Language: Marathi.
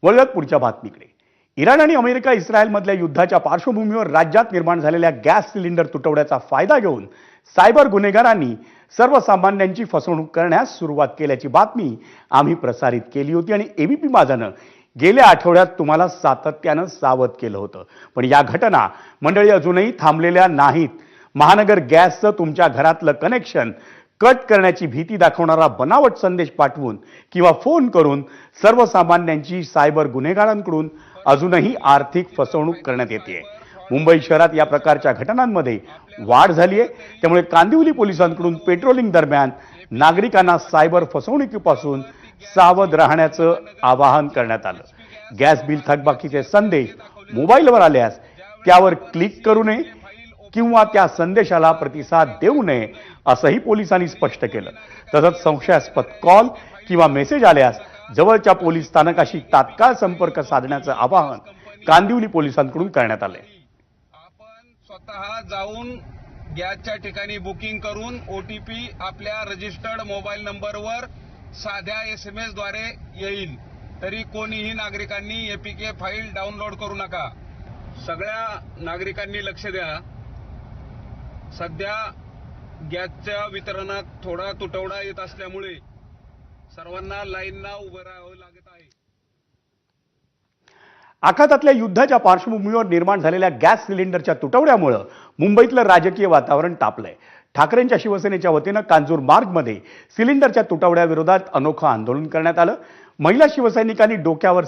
वळत पुढच्या बातमीकडे. इराण आणि अमेरिका इस्रायलमधल्या युद्धाच्या पार्श्वभूमीवर राज्यात निर्माण झालेल्या गॅस सिलेंडर तुटवड्याचा फायदा घेऊन सायबर गुन्हेगारांनी सर्वसामान्यांची फसवणूक करण्यास सुरुवात केल्याची बातमी आम्ही प्रसारित केली होती आणि एबीपी माझानं गेल्या आठवड्यात तुम्हाला सातत्यानं सावध केलं होतं. पण या घटना मंडळी अजूनही थांबलेल्या नाहीत. महानगर गॅसचं तुमच्या घरातलं कनेक्शन कट करण्याची भीती दाखवणारा बनावट संदेश पाठवून किंवा फोन करून सर्वसामान्यांची सायबर गुन्हेगारांकडून अजूनही आर्थिक फसवणूक करण्यात येते. मुंबई शहरात या प्रकारच्या घटनांमध्ये वाढ झाली आहे. त्यामुळे कांदिवली पोलिसांकडून पेट्रोलिंग दरम्यान नागरिकांना सायबर फसवणुकीपासून सावध राहण्याचं आवाहन करण्यात आलं. गॅस बिल थकबाकीचे संदेश मोबाईलवर आल्यास त्यावर क्लिक करू नये किंवा त्या संदेशाला प्रतिसाद देऊ नये असंही पोलिसांनी स्पष्ट केलं. तसंच संशयास्पद कॉल किंवा मेसेज आल्यास जवळच्या पोलीस स्थानकाशी तात्काळ संपर्क साधण्याचं आवाहन कांदिवली पोलिसांकडून करण्यात आलंय. आपण स्वतः जाऊन गॅसच्या ठिकाणी बुकिंग करून OTP आपल्या रजिस्टर्ड मोबाईल नंबरवर साध्या SMS द्वारे येईल. तरी कोणीही नागरिकांनी APK फाईल डाउनलोड करू नका. सगळ्या नागरिकांनी लक्ष द्या. सध्या गॅसच्या वितरणात थोडा तुटवडा येत असल्यामुळे सर्वांना लाईनला उभं राहावं लागत आहे. आखातातल्या युद्धाच्या पार्श्वभूमीवर निर्माण झालेल्या गॅस सिलेंडरच्या तुटवड्यामुळे मुंबईतलं राजकीय वातावरण तापलंय. ठाकरेंच्या शिवसेनेच्या वतीनं कांजूर मार्गमध्ये सिलेंडरच्या तुटवड्याविरोधात अनोखं आंदोलन करण्यात आलं. महिला शिवसैनिकांनी डोक्यावर